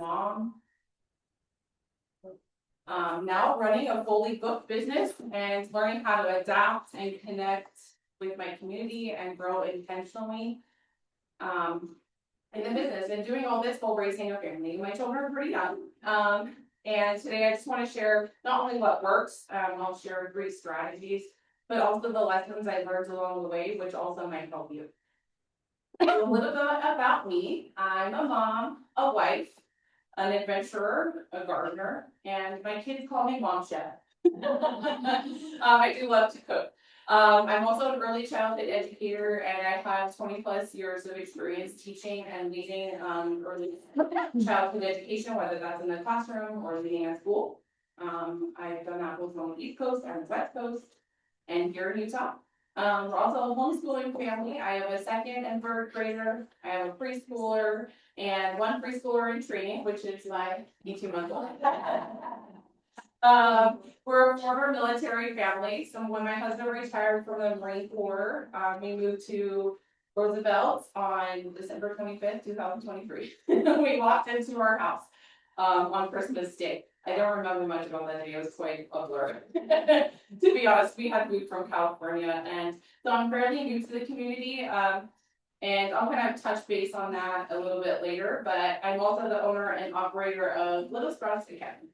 mom. Now running a fully booked business and learning how to adapt and connect with my community and grow intentionally in the business, and doing all this while raising a family. My children are pretty young. And today I just want to share not only what works, I'll share 3 strategies, but also the lessons I learned along the way, which also might help you. A little bit about me. I'm a mom, a wife, an adventurer, a gardener, and my kids call me Mom Chef. I do love to cook. I'm also an early childhood educator, and I have 20 plus years of experience teaching and leading early childhood education, whether that's in the classroom or leading at school. I've done that both on the East Coast and the West Coast, and here in Utah. We're also a homeschooling family. I have a 2nd and 3rd grader. I have a preschooler and 1 preschooler in training, which is my 18-month-old. We're a former military family. So when my husband retired from the Marine Corps, we moved to Roosevelt on December 25th, 2023. We walked into our house on Christmas Day. I don't remember much about that day. It was quite a blur. To be honest, we had moved from California, and so I'm fairly new to the community. And I'm going to touch base on that a little bit later, but I'm also the owner and operator of Little Sprouts Academy.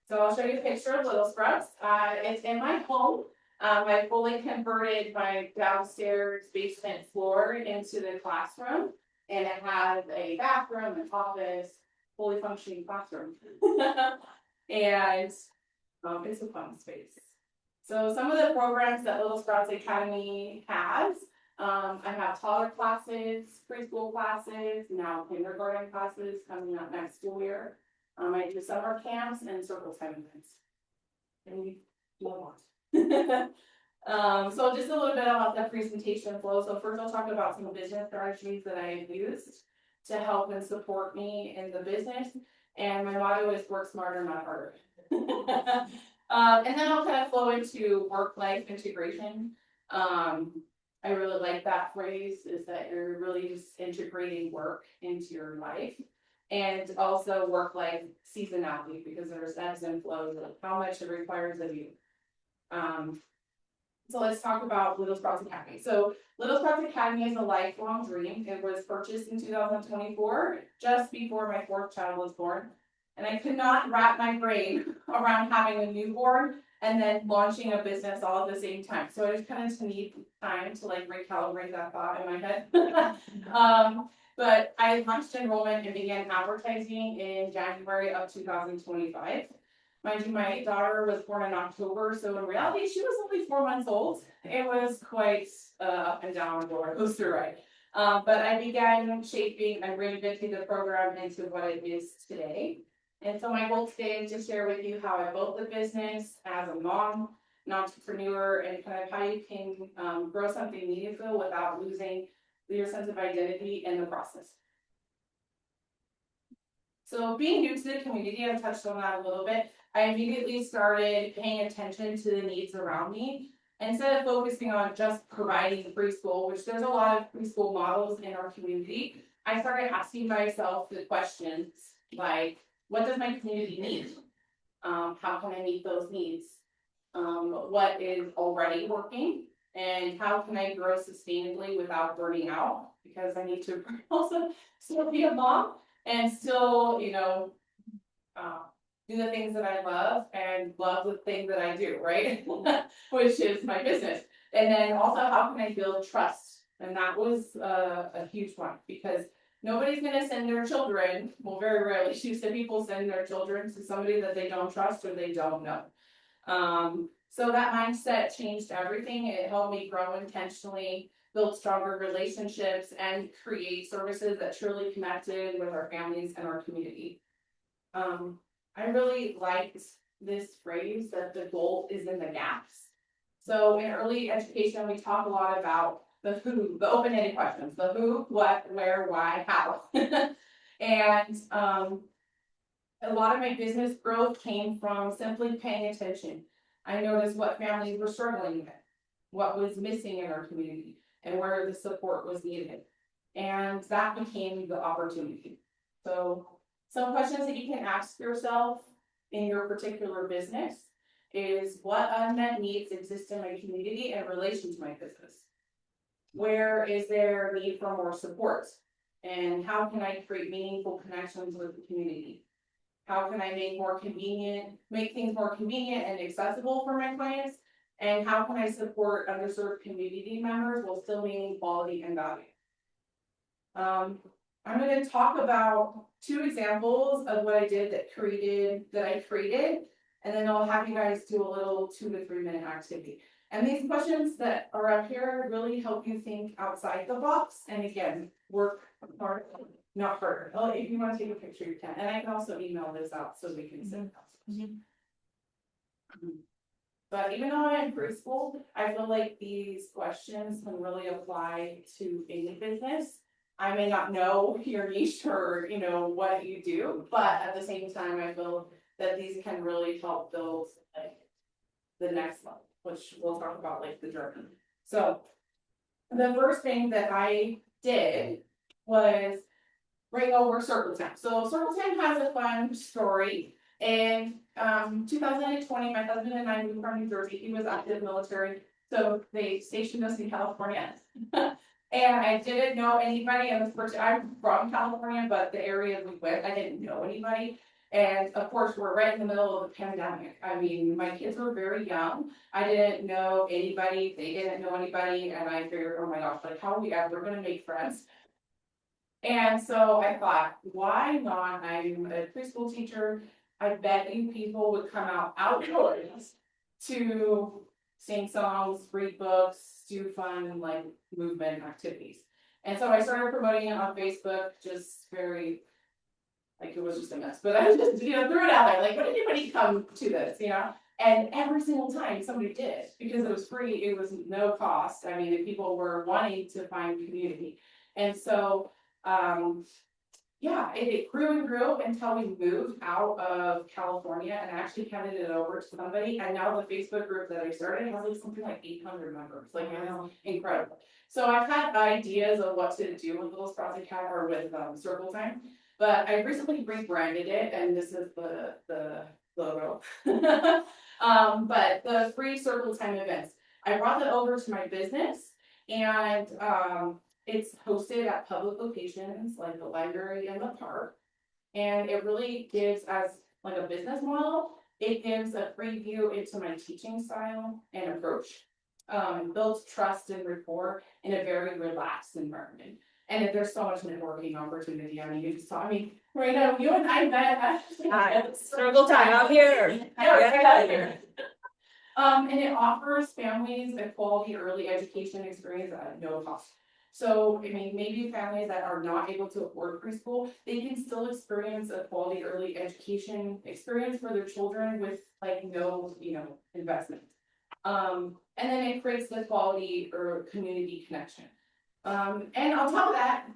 So I'll show you a picture of Little Sprouts. It's in my home. I fully converted my downstairs basement floor into the classroom, and it has a bathroom, an office, fully functioning classroom. And it's a fun space. So some of the programs that Little Sprouts Academy has, I have toddler classes, preschool classes, now kindergarten classes coming up next school year. I do summer camps and circle time events. And we do a lot. So just a little bit about the presentation flow. So first I'll talk about some business strategies that I have used to help and support me in the business. And my motto is work smarter, not harder. And then I'll kind of flow into work-life integration. I really like that phrase, is that you're really just integrating work into your life. And also work-life seasonality, because there's ebbs and flows of how much it requires of you. So let's talk about Little Sprouts Academy. So Little Sprouts Academy is a lifelong dream. It was purchased in 2024, just before my 4th child was born. And I could not wrap my brain around having a newborn and then launching a business all at the same time. So I just kind of need time to like recalibrate that thought in my head. But I launched enrollment and began advertising in January of 2025. Mind you, my daughter was born in October, so in reality, she was only 4 months old. It was quite up and down roller coaster ride. But I began shaping and reinventing the program into what it is today. And so my goal today is to share with you how I built the business as a mom, an entrepreneur, and kind of how you can grow something meaningful without losing your sense of identity in the process. So being new to the community, I touched on that a little bit. I immediately started paying attention to the needs around me. Instead of focusing on just providing preschool, which there's a lot of preschool models in our community, I started asking myself the questions like, what does my community need? How can I meet those needs? What is already working? And how can I grow sustainably without burning out? Because I need to also still be a mom and still, do the things that I love and love the thing that I do, right? Which is my business. And then also, how can I build trust? And that was a huge one, because nobody's going to send their children, well, very rarely do people send their children to somebody that they don't trust or they don't know. So that mindset changed everything. It helped me grow intentionally, build stronger relationships, and create services that truly connected with our families and our community. I really liked this phrase that the gold is in the gaps. So in early education, we talk a lot about the who, the open-ended questions, the who, what, where, why, how. And a lot of my business growth came from simply paying attention. I noticed what families were struggling with, what was missing in our community, and where the support was needed. And that became the opportunity. So Some questions that you can ask yourself in your particular business is, what unmet needs exist in my community in relation to my business? Where is there need for more support? And how can I create meaningful connections with the community? How can I make things more convenient and accessible for my clients? And how can I support underserved community members while still meeting quality and value? I'm going to talk about 2 examples of what I did that I created, and then I'll have you guys do a little 2 to 3 minute activity. And these questions that are up here really help you think outside the box, and again, work hard, not harder. Oh, if you want to take a picture, you can, and I can also email this out so we can send it. But even though I'm in preschool, I feel like these questions can really apply to any business. I may not know your niche or what you do, but at the same time, I feel that these can really help build like the next level, which we'll talk about like the journey. So the first thing that I did was bring over Circle Time. So Circle Time has a fun story. In 2020, my husband and I moved from New Jersey. He was active military, so they stationed us in California. And I didn't know anybody in this person. I'm from California, but the area we went, I didn't know anybody. And of course, we're right in the middle of the pandemic. I mean, my kids were very young. I didn't know anybody. They didn't know anybody. And I figured, oh my gosh, like, how are we ever going to make friends? And so I thought, why not? I'm a preschool teacher. I bet you people would come outdoors to sing songs, read books, do fun like movement activities. And so I started promoting it on Facebook, just very, like, it was just a mess. But I just, threw it out there, like, would anybody come to this, And every single time somebody did, because it was free, it was no cost. I mean, the people were wanting to find community. And so, yeah, it grew and grew until we moved out of California and actually handed it over to somebody. And now the Facebook group that I started has like something like 800 members. Like, incredible. So I've had ideas of what to do with Little Sprouts Academy or with Circle Time, but I recently rebranded it, and this is the logo. But the free Circle Time events, I brought that over to my business, and it's hosted at public locations like the library and the park. And it really gives, as like a business model, it gives a free view into my teaching style and approach. Builds trust and rapport in a very relaxed environment. And there's so much networking opportunity. I mean, you just saw me right now. You and I met at Circle Time out here. Out here. And it offers families a quality early education experience at no cost. So, I mean, maybe families that are not able to afford preschool, they can still experience a quality early education experience for their children with like no, investment. And then it creates the quality or community connection. And on top of that,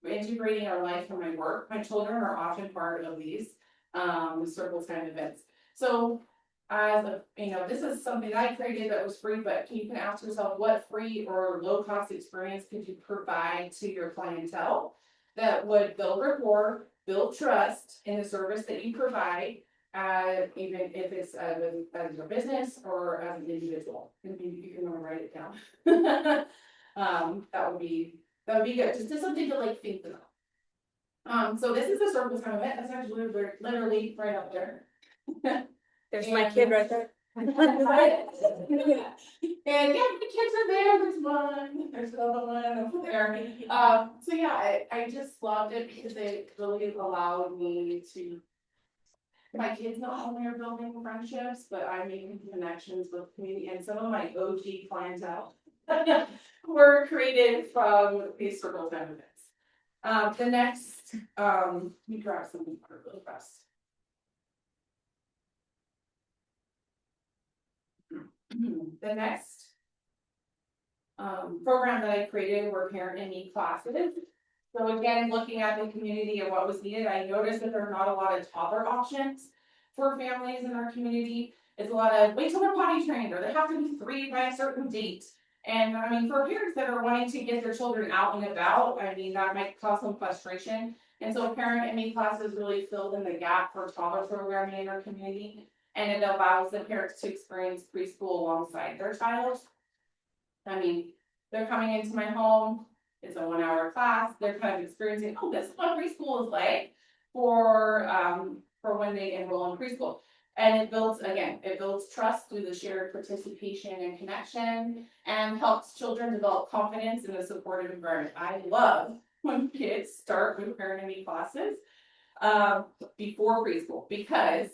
integrating our life from my work, my children are often part of these Circle Time events. So as this is something I created that was free, but you can ask yourself, what free or low cost experience could you provide to your clientele that would build rapport, build trust in the service that you provide, even if it's as a business or as an individual. And you can write it down. That would be good. Just something to like think about. So this is the Circle Time event. That's actually literally right up there. There's my kid right there. And yeah, the kids are there. There's one. There's another one over there. So yeah, I just loved it because it really allowed me to. My kids not only are building friendships, but I'm making connections with community, and some of my OG clientele were created from these Circle Time events. The next, let me grab something really fast. The next program that I created were parent and me classes. So again, looking at the community and what was needed, I noticed that there are not a lot of toddler options for families in our community. It's a lot of wait till they're potty trained, or they have to be 3 by a certain date. And I mean, for parents that are wanting to get their children out and about, I mean, that might cause some frustration. And so parent and me classes really filled in the gap for toddler programming in our community. And it allows the parents to experience preschool alongside their child. I mean, they're coming into my home, it's a 1 hour class, they're kind of experiencing, oh, this is what preschool is like for when they enroll in preschool. And it builds trust through the shared participation and connection and helps children develop confidence in a supportive environment. I love when kids start with parent and me classes before preschool because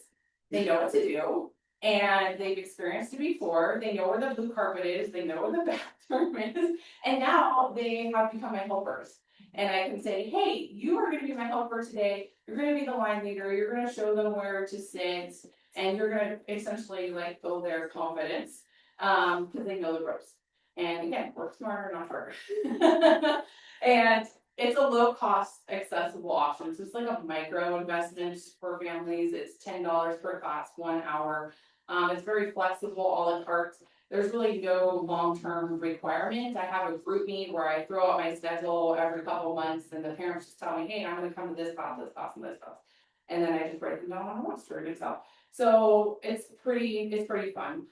they know what to do and they've experienced it before. They know where the blue carpet is, they know where the bathroom is, and now they have become my helpers. And I can say, hey, you are going to be my helper today. You're going to be the line leader. You're going to show them where to sit, and you're going to essentially like build their confidence because they know the ropes. And again, work smarter, not harder. And it's a low cost, accessible option. So it's like a micro investment for families. It's $10 per class, 1 hour. It's very flexible, a la carte. There's really no long-term requirement. I have a group meet where I throw out my schedule every couple months and the parents just tell me, hey, I'm gonna come to this class, this class, and this class. And then I just write them down on a roster in Excel. So it's pretty fun.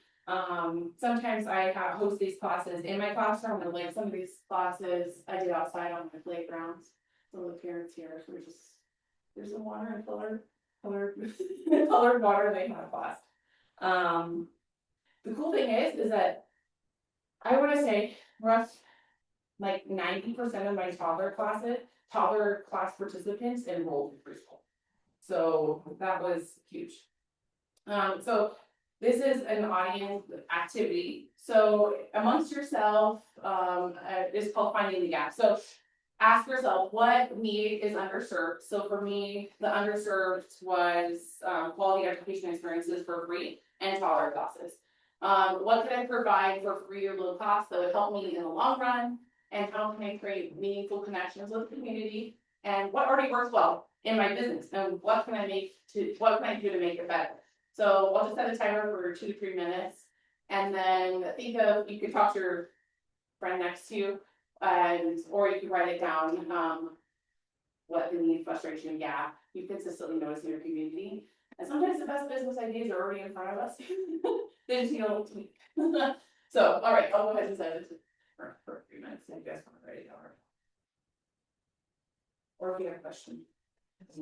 Sometimes I host these classes in my classroom, and like some of these classes I did outside on my playgrounds. So the parents here, so there's some water and colored water they have a class. The cool thing is that I want to say like 90% of my toddler class participants enrolled in preschool. So that was huge. So this is an audience activity. So amongst yourself, it's called finding the gap. So ask yourself what need is underserved. So for me, the underserved was quality education experiences for free and toddler classes. What can I provide for free or low cost that would help me in the long run? And how can I create meaningful connections with the community? And what already works well in my business? And what can I do to make it better? So I'll just set a timer for 2 to 3 minutes. And then you could talk to your friend next to you, or you can write it down, what the need, frustration, gap you consistently notice in your community. And sometimes the best business ideas are already in front of us. They just need a little tweak. So, all right, I'll go ahead and set it for 3 minutes if you guys want to write it down. Or if you have a question. His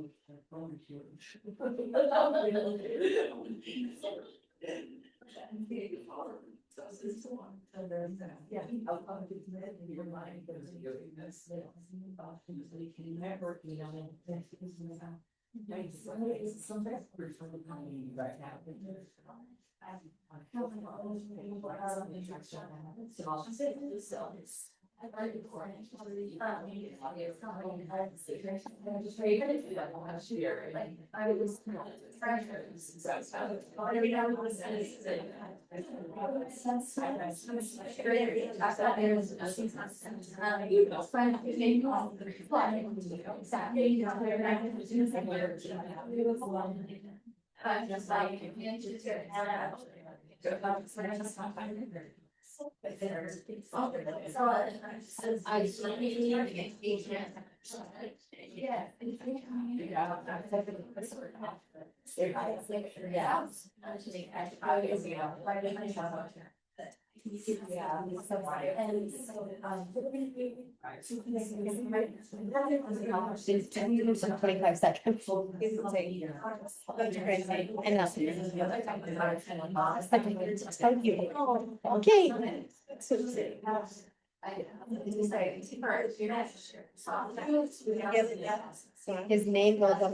name goes up.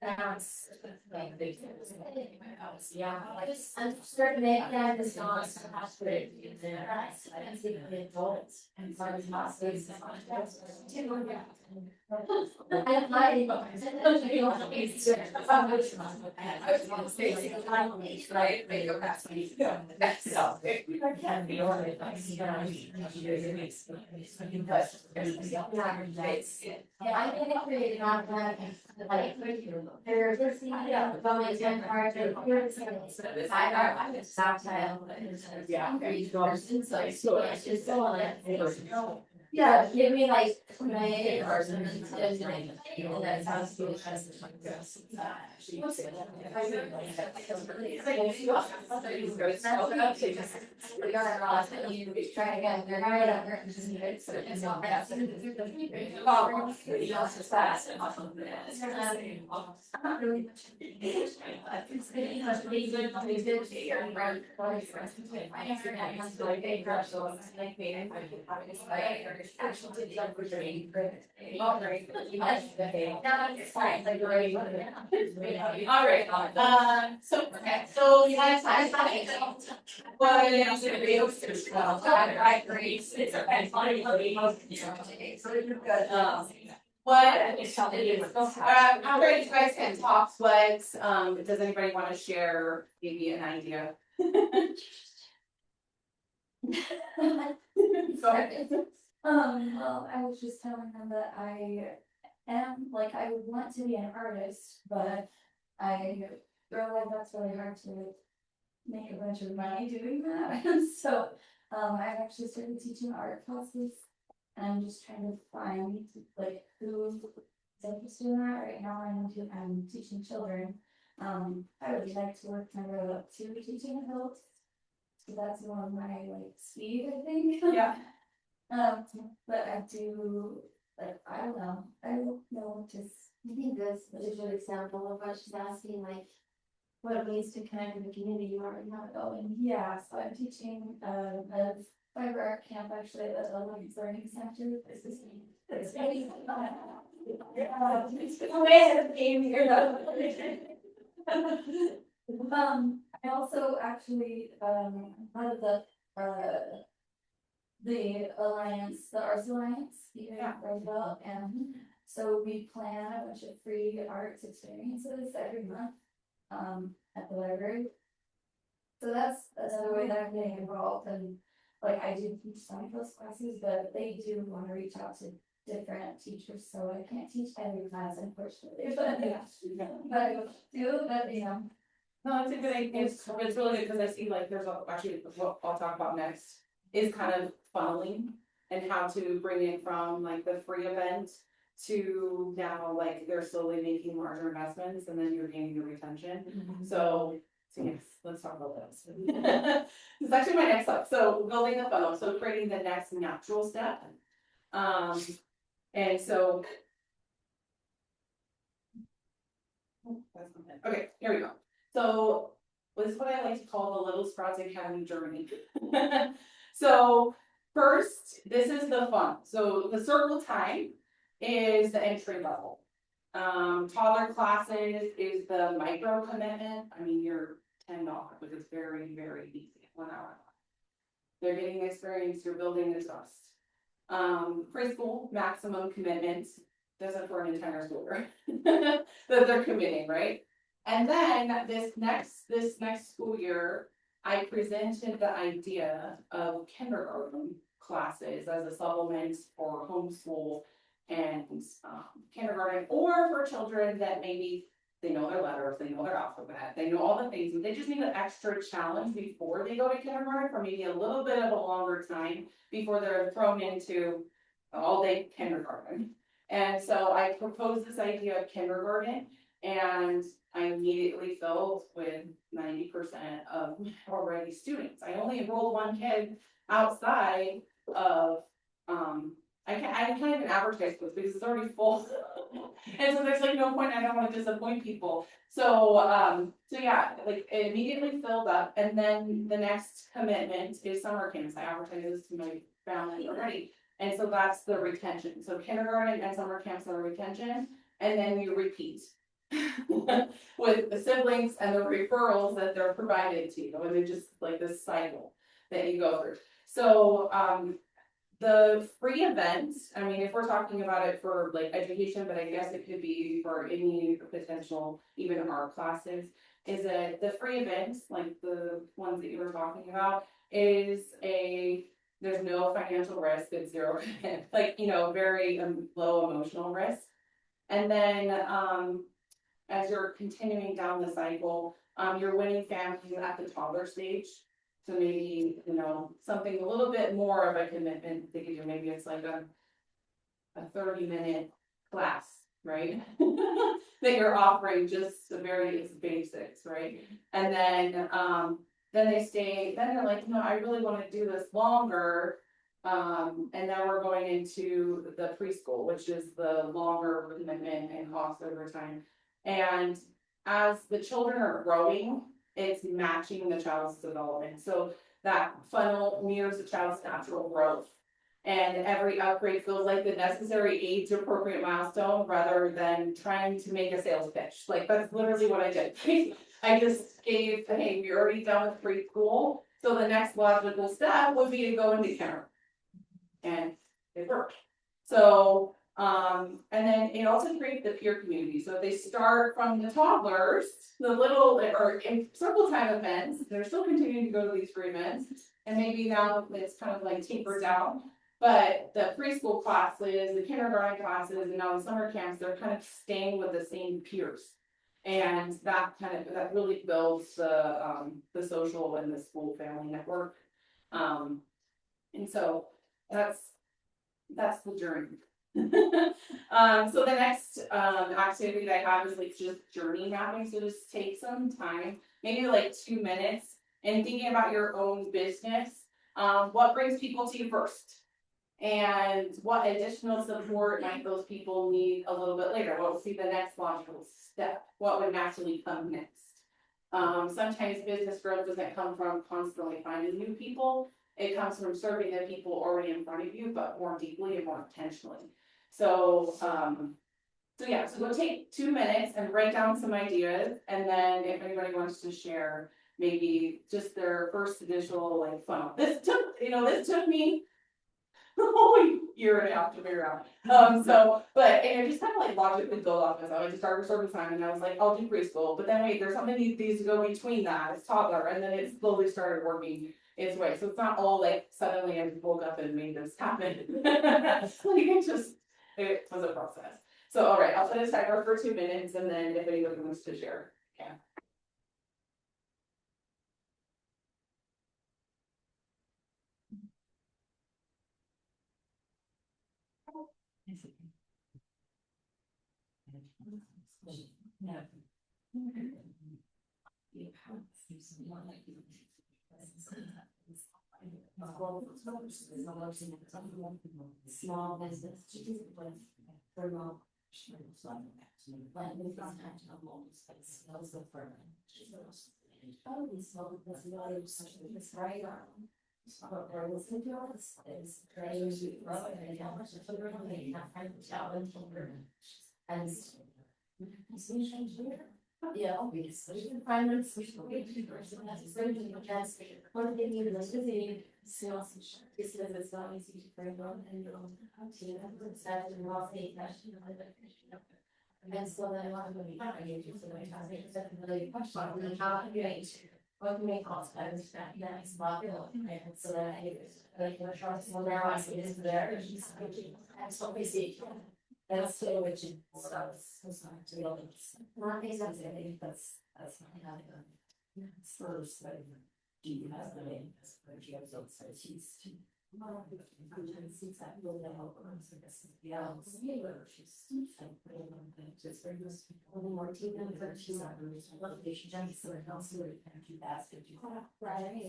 Yeah, I'm starting to make that this not aspirate in there. I don't see the adults and find masters. I like. Right, they go past me. So. Can be organized. Yeah, I think it created on that, like, they're just, going to hard to hear the side art, like it's soft tile, but it's. Yeah. So it's just so like. Yeah, give me like, my or something, and that sounds good. We got it lost, and you try again, they're not whatever, it's not bad. Everybody else is fast and off of this. Not really much. It's pretty much good, they did figure out around for us to play. My internet has to like a brush, so it's like me, I could probably like, actually did like for training. All right. No, it's fine, like, already. All right, so, okay, so you guys, what is it, I agree, it's okay, funny, what, after you guys can talk, what, does anybody wanna share maybe an idea? Well, I was just telling them that I am, like, I would want to be an artist, but I realize that's really hard to make a bunch of money doing that. So, I've actually started teaching art classes, and I'm just trying to find, like, who's interested in that. Right now, I'm teaching children. I would like to work my way up to teaching adults. So that's more of my, like, speed, I think. Yeah. But I do, like, I don't know, just. I think this is a good example of what she's asking, like, what ways to connect with the community you already have going. Yeah, so I'm teaching, a fiber art camp actually at the Women's Learning Center. This is. It's really. It's the way of the game here. I also actually, part of the alliance, the Arts Alliance, here in Roseville, and so we plan a bunch of free arts experiences every month, at the library. So that's another way that I'm getting involved, and like I do teach some of those classes, but they do want to reach out to different teachers, so I can't teach every class unfortunately, but I do, but No, it's a good idea, it's really good, because I see like there's actually, what I'll talk about next is kind of funneling. And how to bring it from like the free event to now, like, they're slowly making larger investments, and then you're gaining the retention. So yes, let's talk about this. It's actually my next step, so building a funnel, so creating the next natural step. And so. Okay, here we go. So this is what I like to call the Little Sprouts Academy journey. So first, this is the fun. So the circle time is the entry level. Toddler classes is the micro commitment. I mean, you're $10, but it's very, very easy. 1 hour. They're getting experience, you're building the trust. Preschool, maximum commitment. Doesn't for an entire school year. That they're committing, right? And then this next school year, I presented the idea of kindergarten classes as a supplement for homeschool and kindergarten, or for children that maybe they know their letters, they know their alphabet, they know all the things, and they just need an extra challenge before they go to kindergarten for maybe a little bit of a longer time before they're thrown into all-day kindergarten. And so I proposed this idea of kindergarten, and I immediately filled with 90% of already students. I only enrolled one kid outside of, I can't even advertise this because it's already full. And so there's like no point, I don't want to disappoint people. So yeah, like it immediately filled up, and then the next commitment is summer camps. I advertise this to my family already. And so that's the retention. So kindergarten and summer camps are retention, and then you repeat. with the siblings and the referrals that they're provided to you, and it's just like this cycle that you go through. So, the free events, I mean, if we're talking about it for like education, but I guess it could be for any potential, even art classes, is that the free events, like the ones that you were talking about, there's no financial risk, it's zero, like, very low emotional risk. And then, as you're continuing down the cycle, you're winning families at the toddler stage. So maybe, something a little bit more of a commitment they could do. Maybe it's like a 30-minute class, right? That you're offering just the very basics, right? And then they're like, no, I really want to do this longer. And now we're going into the preschool, which is the longer commitment and cost over time. And as the children are growing, it's matching the child's development. So that funnel mirrors the child's natural growth. And every upgrade feels like the necessary age appropriate milestone rather than trying to make a sales pitch. Like, that's literally what I did. I just gave, hey, we're already done with preschool. So the next logical step would be to go into kindergarten. And it worked. So, and then it also creates the peer community. So if they start from the toddlers, the little or in circle time events, they're still continuing to go to these free events. And maybe now it's kind of like tapered down. But the preschool classes, the kindergarten classes, and now the summer camps, they're kind of staying with the same peers. And that really builds the social and the school family network. And so that's the journey. So the next activity that I have is like just journey mapping. So just take some time, maybe like 2 minutes, and thinking about your own business. What brings people to you first? And what additional support might those people need a little bit later? What will be the next logical step? What would naturally come next? Sometimes business growth doesn't come from constantly finding new people. It comes from serving the people already in front of you, but more deeply and more intentionally. So, we'll take 2 minutes and write down some ideas, and then if anybody wants to share, maybe just their first initial like funnel. This took me a whole year and a half to figure out. But it just kind of like logically built off myself. I just started service time, and I was like, I'll do preschool. But then wait, there's something that needs to go between that. It's toddler, and then it slowly started working its way. So it's not all like suddenly I woke up and made this happen. It was a process. So all right, I'll set a timer for 2 minutes, and then if anybody wants to share, yeah. Small business, remote. Right. Yeah, obviously. Finance. One of the new so it's not easy to bring on and and so then I'm going to be happy to so I have really question how I'm going to what can make cost I understand that is not so that I can trust well now I see this there and so we see that's so which is not exactly that's not first do you have the name but you have so she's since I really help her yeah just very good one more team member she's not really she jumps so it helps her and you ask her to right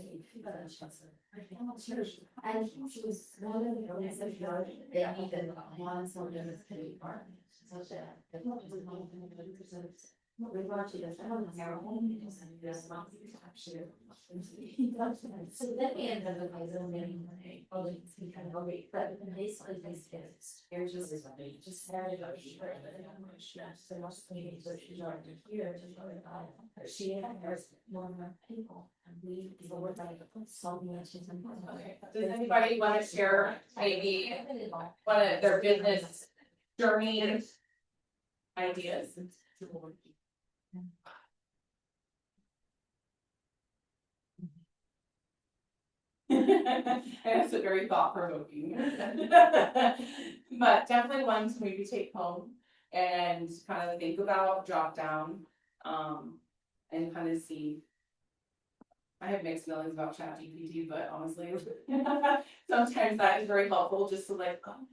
and she was one of the only such they needed one so there was pretty part so that We want to just, I don't know, just not actually. So then we ended up with my zoning, well, it's kind of a week, but basically these kids, they're just started out here, and I'm like, so most meetings that she's already here to go about. But she had there's more people, and we were like, so much. Okay, does anybody want to share maybe one of their business journey ideas? And it's a very thought provoking. But definitely one to maybe take home and kind of think about, jot down, and kind of see. I have mixed feelings about ChatGPT, but honestly, sometimes that is very helpful just to like, oh,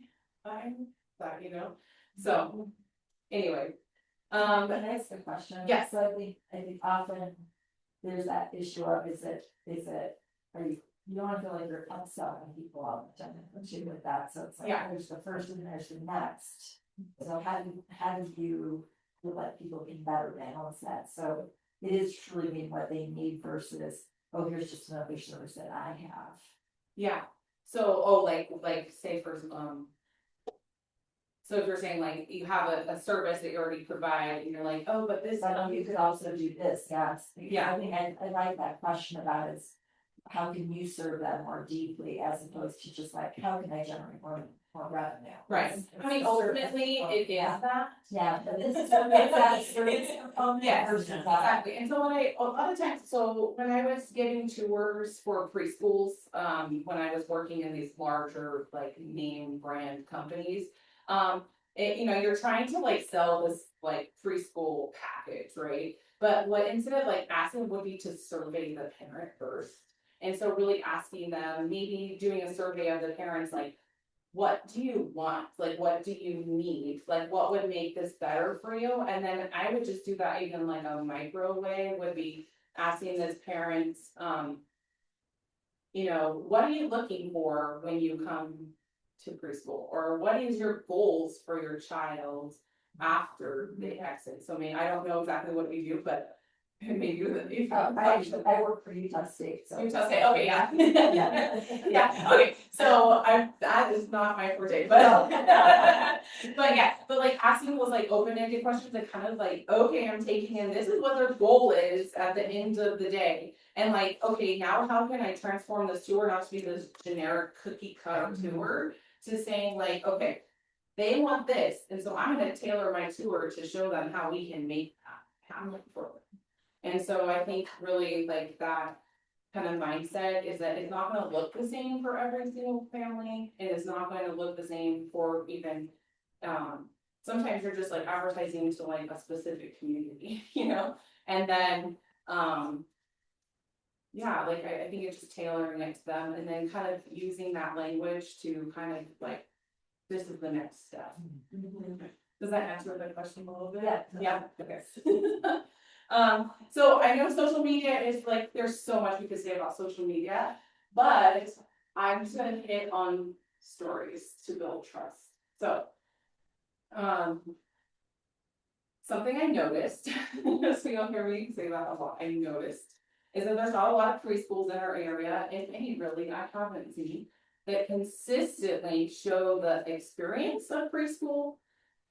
fine, that, you know, so, anyway. But that's the question. Yes. So I think often there's that issue of is it, are you don't wanna feel like you're upselling people all the time, especially with that, so it's like, Yeah. there's the first and there's the next. So how do you let people get better balance that, so it is truly being what they need versus, oh, here's just another service that I have. Yeah, so, oh, like, say for, so if you're saying like, you have a service that you already provide, and you're like, oh, but this. But you could also do this, yes. Yeah. I think I like that question about is, how can you serve that more deeply as opposed to just like, how can I generate more revenue? Right, I mean, ultimately, it is Yeah. that. Yeah, but this is that service component Yes, versus that. exactly, and so a lot of times, so when I was giving tours for preschools, when I was working in these larger, like, name brand companies. You know, you're trying to like sell this like preschool package, right? But what instead of like asking would be to survey the parent first. And so really asking them, maybe doing a survey of the parents, like, what do you want? Like, what do you need? Like, what would make this better for you? And then I would just do that even like a micro way would be asking those parents, you know, what are you looking for when you come to preschool? Or what is your goals for your child after they exit? So I mean, I don't know exactly what we do, but maybe if I work for Utah State, so. Utah State, okay, yeah. Yeah. Yeah, okay, so that is not my forte, but. But yeah, but like asking was like open-ended questions that kind of like, okay, I'm taking in, this is what their goal is at the end of the day. And like, okay, now how can I transform this tour not to be this generic cookie cutter tour to saying like, okay, they want this, and so I'm gonna tailor my tour to show them how we can make that happen for them. And so I think really like that kind of mindset is that it's not gonna look the same for every single family, and it's not gonna look the same for even, sometimes you're just like advertising to like a specific community, you know, and then, yeah, like I think it's just tailoring it to them and then kind of using that language to kind of like, this is the next step. Does that answer the question a little bit? Yeah. Yeah, okay. So I know social media is like, there's so much we could say about social media, but I'm just gonna hit on stories to build trust. So, something I noticed, so you'll hear me say that a lot, I noticed, is that there's not a lot of preschools in our area, if any really, I haven't seen, that consistently show the experience of preschool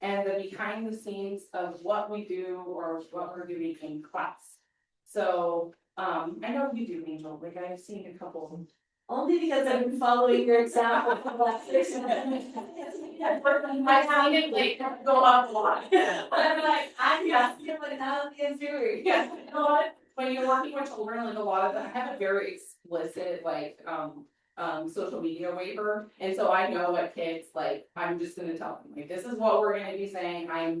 and the behind the scenes of what we do or what we're doing in class. So, I know you do, Angel, like I've seen a couple. Only because I've been following your example for the last 6 months. I've seen it like go up a lot. I'm like, I'm not feeling how the doing. Yeah, you know what, when you're working with children, like a lot of them, I have a very explicit like, social media waiver, and so I know what kids, like, I'm just gonna tell them, like, this is what we're gonna be saying, I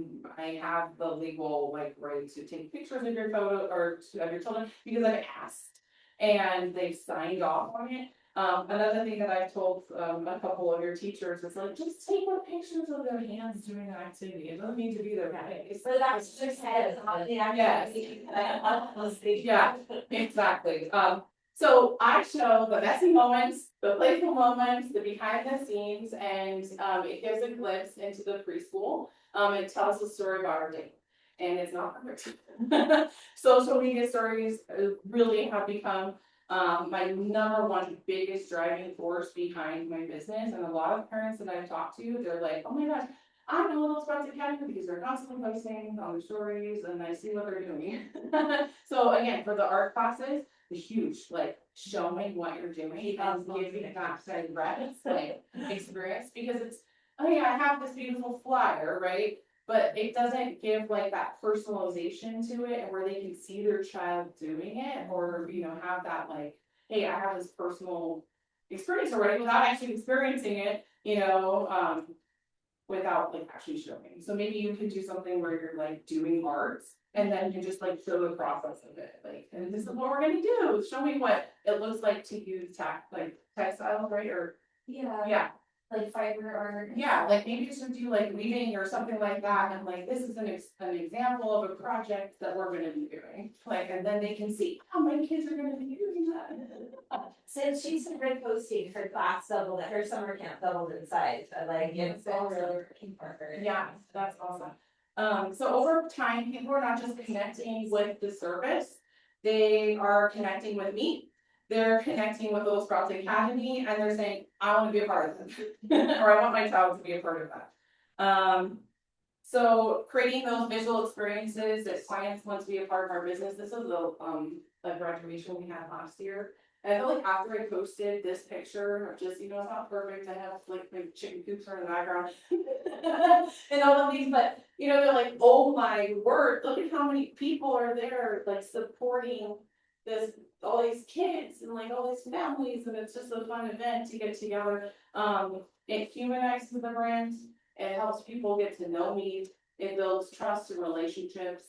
have the legal, like, right to take pictures of your photo, or of your children, because I've asked, and they've signed off on it. Another thing that I've told, a couple of your teachers is like, just take more pictures of their hands doing an activity, it doesn't need to be their face. So that's just head. Yes. Yeah, exactly, so I show the messy moments, the playful moments, the behind the scenes, and it gives a glimpse into the preschool. It tells a story about our day. and it's not perfect. Social media stories really have become my number one biggest driving force behind my business. And a lot of parents that I've talked to, they're like, oh my gosh, I know those Sparks Academy because they're constantly posting on their stories and I see what they're doing. So again, for the art classes, it's huge, like showing what you're doing and giving that direct like experience, because it's, oh yeah, I have this beautiful flyer, right? But it doesn't give like that personalization to it and where they can see their child doing it, or, you know, have that like, hey, I have this personal experience already without actually experiencing it, you know, without like actually showing. So maybe you could do something where you're like doing art and then you just like show the process of it. Like, and this is what we're gonna do, show me what it looks like to use textiles, right? Or yeah. Like fiber art. Yeah, like maybe you should do like weaving or something like that, and like, this is an example of a project that we're gonna be doing. Like, and then they can see, oh, my kids are gonna be doing that. Since she's been posting her class doubled, her summer camp doubled in size, like it's been really working for her. Yeah, that's awesome. So over time, people are not just connecting with the service, they are connecting with me. They're connecting with Little Sprouts Academy and they're saying, I wanna be a part of this, or I want my child to be a part of that. So creating those visual experiences that clients want to be a part of our business. This is a graduation we had last year. And I feel like after I posted this picture, just, you know, it's not perfect, I have like my chicken coops are in the background. And all of these, but you know, they're like, oh my word, look at how many people are there, like supporting this, all these kids and like all these families, and it's just a fun event to get together. It humanizes the brand, it helps people get to know me, it builds trust and relationships.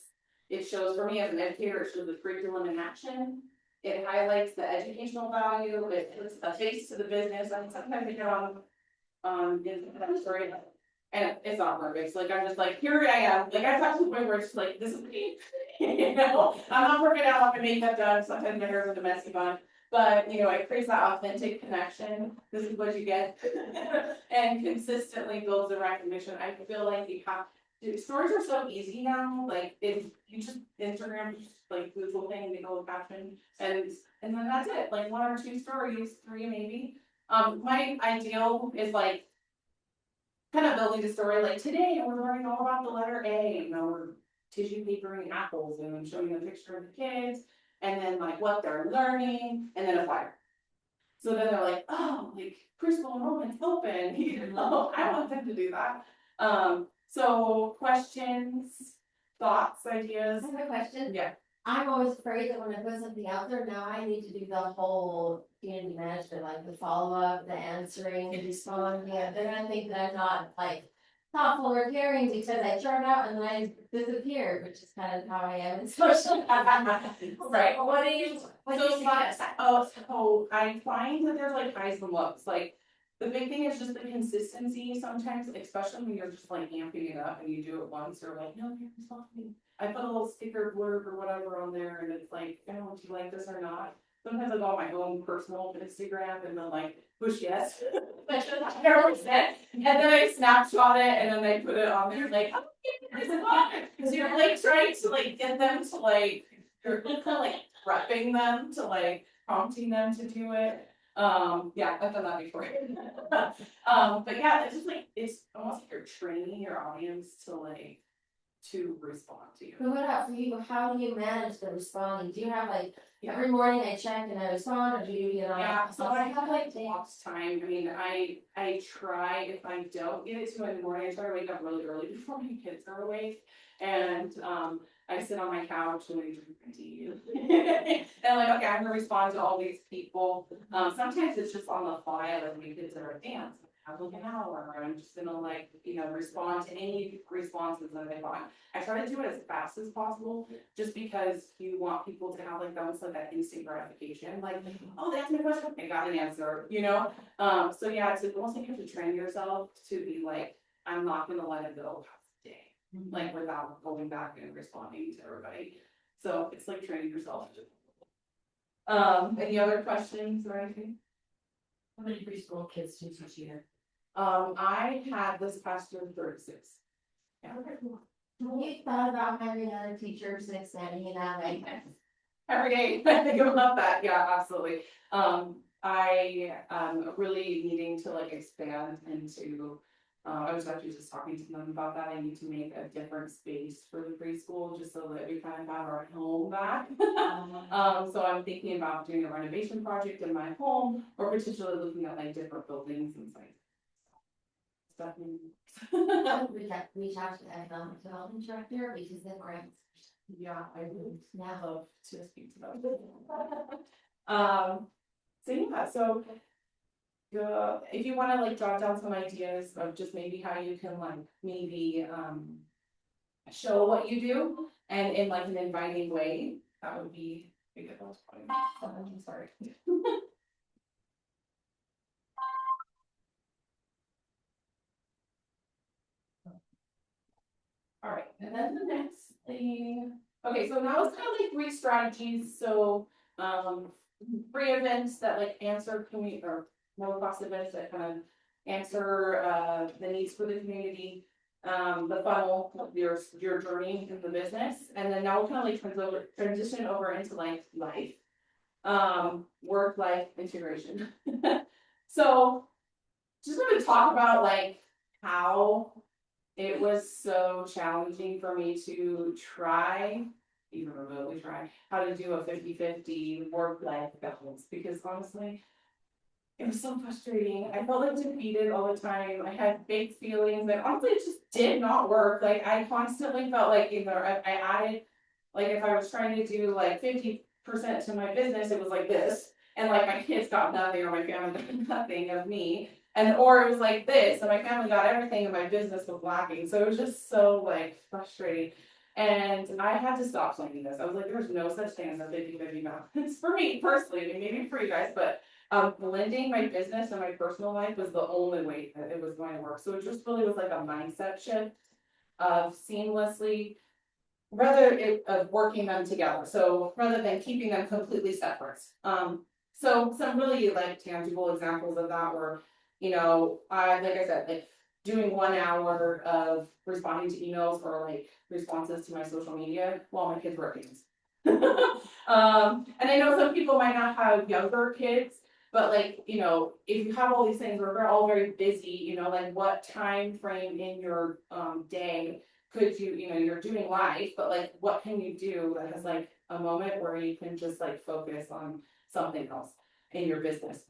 It shows, for me as an educator, it shows the curriculum in action. It highlights the educational value, it puts a face to the business, and sometimes I get in story, and it's not perfect, like, I'm just like, here I am, like, I talked to the point where it's like, this is me. You know, I'm not perfect, I don't have my makeup done, sometimes my hair's in a messy bun, but, you know, it creates that authentic connection, this is what you get. And consistently builds a recognition. I feel like you have, dude, stories are so easy now, like, if you just Instagram, just like Google thing, they go with fashion, and then that's it, like 1 or 2 stories, 3 maybe. My ideal is like, kind of building a story, like today we're learning all about the letter A, you know, we're tissue papering apples and I'm showing a picture of the kids, and then like what they're learning, and then a flyer. So then they're like, oh, like preschool enrollment's open, you know, I want them to do that. So questions, thoughts, ideas? I have a question. Yeah. I'm always afraid that when I put something out there, now I need to do the whole community management, like the follow-up, the answering, the responding. Yeah, they're gonna think that I'm not like thoughtful or caring because I chart out and then I disappear, which is kind of how I am in social. Right. What do you suggest? So I find that there's like highs and lows, like, the big thing is just the consistency sometimes, especially when you're just like amping it up and you do it once, or like, no, you're responding. I put a little sticker blurb or whatever on there and it's like, I don't know if you like this or not. Sometimes I go on my own personal Instagram and then like, push yes. And then I snapshot it and then I put it on there like, oh, because you're like trying to like get them to like, you're kind of like prepping them to like prompting them to do it. Yeah, I've done that before. But yeah, it's just like, it's almost like you're training your audience to like, to respond to you. But what about for you? How do you manage the responding? Do you have like every morning I check and I respond, or do you get on? Yeah, so I have like lost time. I mean, I try, if I don't get it to in the morning, I try to wake up really early before my kids are awake. And I sit on my couch and I drink my tea. And like, okay, I'm gonna respond to all these people. Sometimes it's just on the fly, like my kids are at dance. I have like an hour, or I'm just gonna like, you know, respond to any responses that I find. I try to do it as fast as possible, just because you want people to have like almost like that instant gratification, like, oh, that's my question, I got an answer, you know? So yeah, it's almost like you have to train yourself to be like, I'm not gonna let it go past the day, like without going back and responding to everybody. So it's like training yourself. Any other questions or anything? How many preschool kids do you teach here? I had this past year 36. Yeah, You thought about having another teacher since then, you know, like. Every day, I think about that, yeah, absolutely. I am really needing to like expand into, I was actually just talking to them about that, I need to make a different space for the preschool, just so that we kind of have our home back. So I'm thinking about doing a renovation project in my home, or potentially looking at like different buildings and like. Stuff. Reach out to the economic development director, because the grants. Yeah, I would Yeah. love to speak to them. So yeah, so. If you wanna like jot down some ideas of just maybe how you can like maybe show what you do and in like an inviting way, that would be a good one. I'm sorry. All right, and then the next thing, okay, so now it's kind of like 3 strategies, so, free events that like answer community or low cost events that kind of answer, the needs for the community. The funnel, your journey in the business, and then now we'll kind of like transition over into like life. Work-life integration. So, just want to talk about like how it was so challenging for me to try, even remotely try, how to do a 50-50 work-life balance, because honestly, it was so frustrating. I felt like defeated all the time. I had big feelings, and honestly, it just did not work. Like, I constantly felt like either I added, like if I was trying to do like 50% to my business, it was like this. And like my kids got nothing, or my family got nothing of me. And or it was like this, and my family got everything, and my business was lacking. So it was just so like frustrating. And I had to stop saying this. I was like, there's no such thing as a 50-50 balance for me personally. I mean, maybe for you guys, but blending my business and my personal life was the only way that it was going to work. So it just really was like a mindset shift of seamlessly, of working them together. So rather than keeping them completely separate. So some really like tangible examples of that were, like I said, like doing 1 hour of responding to emails or like responses to my social media while my kids were at games. And I know some people might not have younger kids, but like, if you have all these things where they're all very busy, like what time frame in your day could you're doing life, but like what can you do that is like a moment where you can just like focus on something else in your business.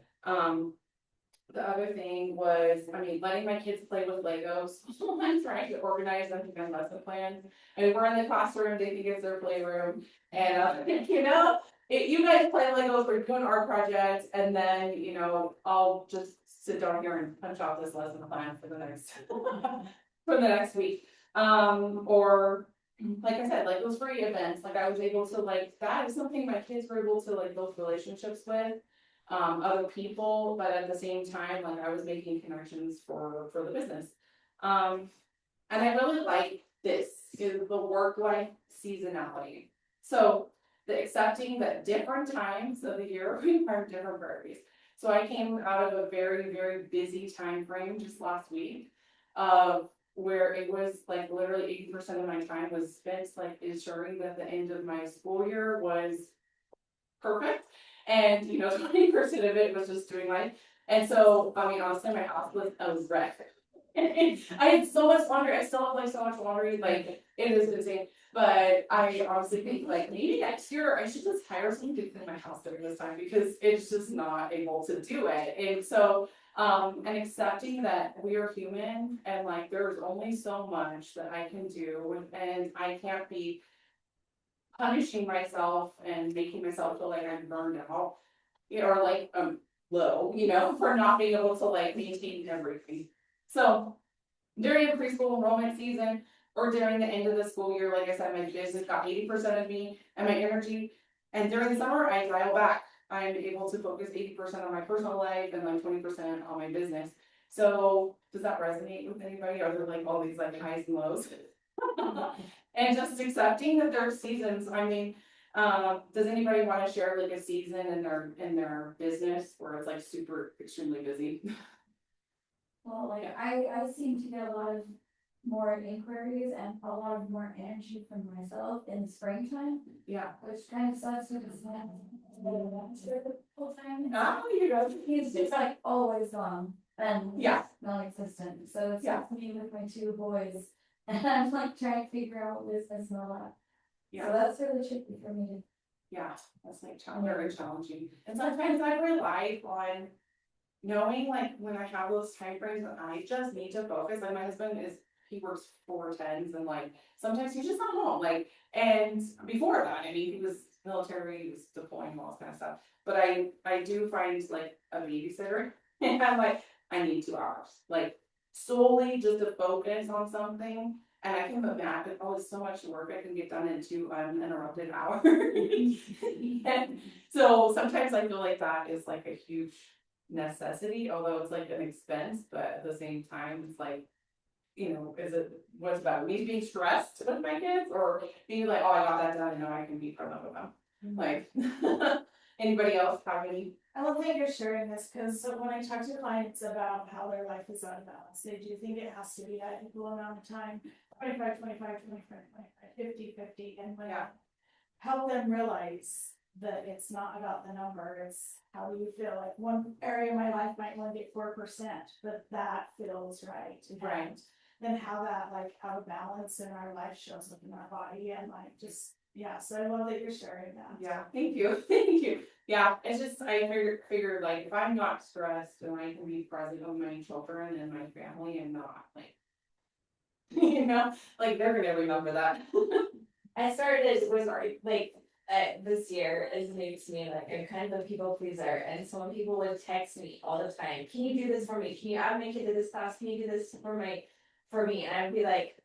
The other thing was, letting my kids play with Legos. I'm trying to organize them to get lesson plans. I mean, we're in the classroom, they think it's their playroom, and you guys play Legos, we're doing art projects, and then, I'll just sit down here and punch out this lesson plan for the next, for the next week. Or like I said, like those free events, like I was able to like, that is something my kids were able to like build relationships with. Other people, but at the same time, like I was making connections for the business. And I really like this is the work-life seasonality. So the accepting that different times of the year require different priorities. So I came out of a very, very busy time frame just last week, where it was like literally 80% of my time was spent like ensuring that the end of my school year was perfect. And 20% of it was just doing life. And so, honestly, my house was a wreck. And I had so much laundry. I still have like so much laundry. Like it is insane. But I honestly think like maybe next year I should just hire someone to clean my house during this time, because it's just not able to do it. And so, and accepting that we are human and like there's only so much that I can do, and I can't be punishing myself and making myself feel like I'm burned out, or like low, for not being able to like maintain everything. So during the preschool enrollment season or during the end of the school year, like I said, my business got 80% of me and my energy. And during the summer, I dial back. I'm able to focus 80% on my personal life and like 20% on my business. So does that resonate with anybody? Are there like all these like highs and lows? And just accepting that there are seasons. Does anybody want to share like a season in their business where it's like super extremely busy? Well, like I seem to get a lot of more inquiries and a lot of more energy from myself in the springtime, Yeah. which kind of sucks because it's not the full time. Oh, you know. He's just like always gone and Yeah. non-existent. So it's Yeah. just me with my two boys, and I'm like trying to figure out business and all that. Yeah. So that's really tricky for me. Yeah, that's like very challenging. And sometimes I rely on knowing like when I have those time frames that I just need to focus. Like my husband he works 4 10s and like sometimes he's just not home. Like, and before that, I mean, he was military, he was deploying, all this kind of stuff. But I do find like a babysitter and I'm like, I need 2 hours. Like solely just to focus on something. And I can imagine, oh, it's so much work I can get done in 2 uninterrupted hours. And so sometimes I feel like that is like a huge necessity, although it's like an expense, but at the same time, it's like, is it, what's better, me being stressed with my kids or being like, oh, I got that done and now I can be present with them? Like, anybody else have any? I love that you're sharing this because when I talk to clients about how their life is out of balance, they do think it has to be that equal amount of time 25, 25, 25, 25, 50, 50. And when I help them realize that it's not about the number, it's how do you feel. Like one area of my life might only get 4%, but that feels right. Right. And then how that like out of balance in our life shows up in our body and like just. Yeah, so I love that you're sharing that. Yeah, thank you, thank you. Yeah, it's just, I figured like, if I'm not stressed and I can be present with my children and my family and not like, like they're gonna remember that. I started was like this year as new to me, like I'm kind of a people pleaser, and so when people would text me all the time, can you do this for me? Can you add my kid to this class? Can you do this for me? And I'd be like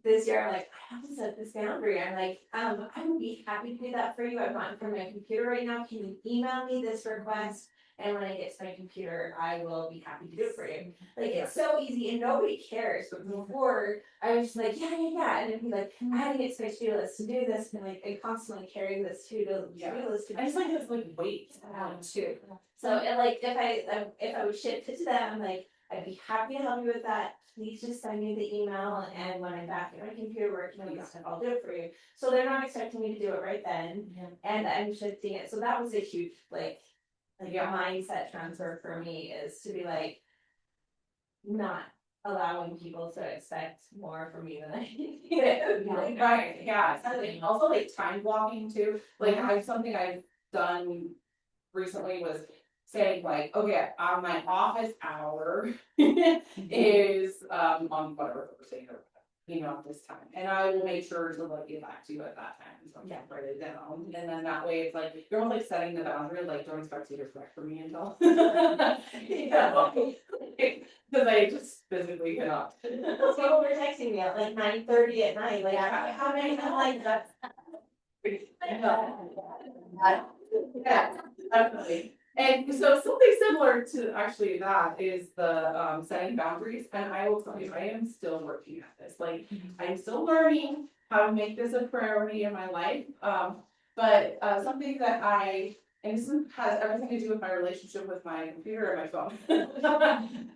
this year, I'm like, I have to set this boundary. I'm like, I would be happy to do that for you. I'm not in front of my computer right now. Can you email me this request? And when I get to my computer, I will be happy to do it for you. Like, it's so easy and nobody cares. But before, I was just like, yeah. And it'd be like, I had to get to my to-do list to do this. And like, I'm constantly carrying this to-do list. I just like this like weight Too. So, and like, if I would ship it to them, like, I'd be happy to help you with that. Please just send me the email, and when I'm back at my computer working on stuff, I'll do it for you. So they're not expecting me to do it right then, and I'm shifting it. So that was a huge mindset transfer for me, is to be like, not allowing people to expect more from me than I need. Right, yeah, and also like time blocking too, like something I've done recently was saying like, okay, my office hour is on whatever Thursday or this time, and I will make sure to like get back to you at that time, so I can't write it down, and then that way it's like you're almost like setting the boundary, like don't expect you to correct for me until because I just physically cannot. People were texting me at like 9:30 at night, like how many I'm like that. Yeah, definitely. And so something similar to actually that is the setting boundaries, and I will tell you, I am still working at this. Like I'm still learning how to make this a priority in my life. But something that and this has everything to do with my relationship with my computer and my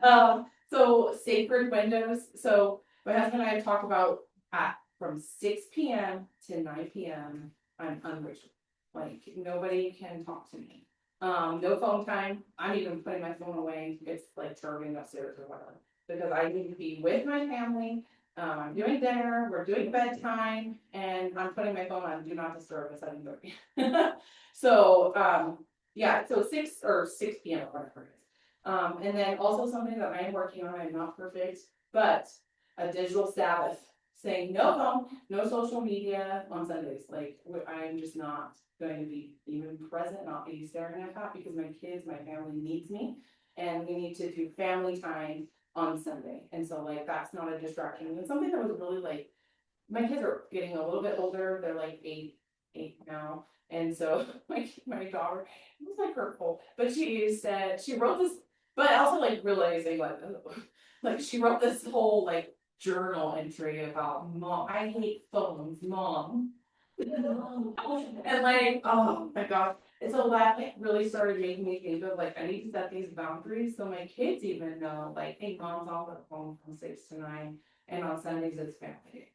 phone. So sacred windows. So my husband and I have talked about from 6 p.m. to 9 p.m. I'm unreachable. Like nobody can talk to me. No phone time. I'm even putting my phone away. It's like charging upstairs or whatever. Because I need to be with my family. I'm doing dinner, we're doing bedtime, and I'm putting my phone on do not disturb at 7:30. So so 6 p.m. or whatever it is. And then also something that I'm working on, I'm not perfect, but a digital Sabbath, saying no phone, no social media on Sundays. Like I'm just not going to be even present, not be staring at that, because my kids, my family needs me, and we need to do family time on Sunday. And so like that's not a distraction. And something that was really like, my kids are getting a little bit older, they're like eight now. And so my daughter, it was like hurtful, but she said she wrote this, but also like realizing like, like she wrote this whole like journal entry about mom, I hate phones, mom. And like, oh my god. And so that like really started making me think of like, I need to set these boundaries, so my kids even know, like, hey, mom's off at home from 6 to 9, and on Sundays it's family day.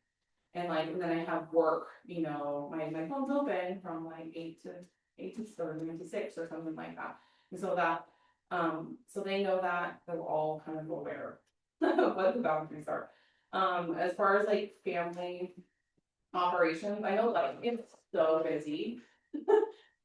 And like, then I have work, you know, my phone's open from like 8 to 6 or something like that. And so that, so they know that, they're all kind of aware of what the boundaries are. As far as like family operations, I know like it's so busy.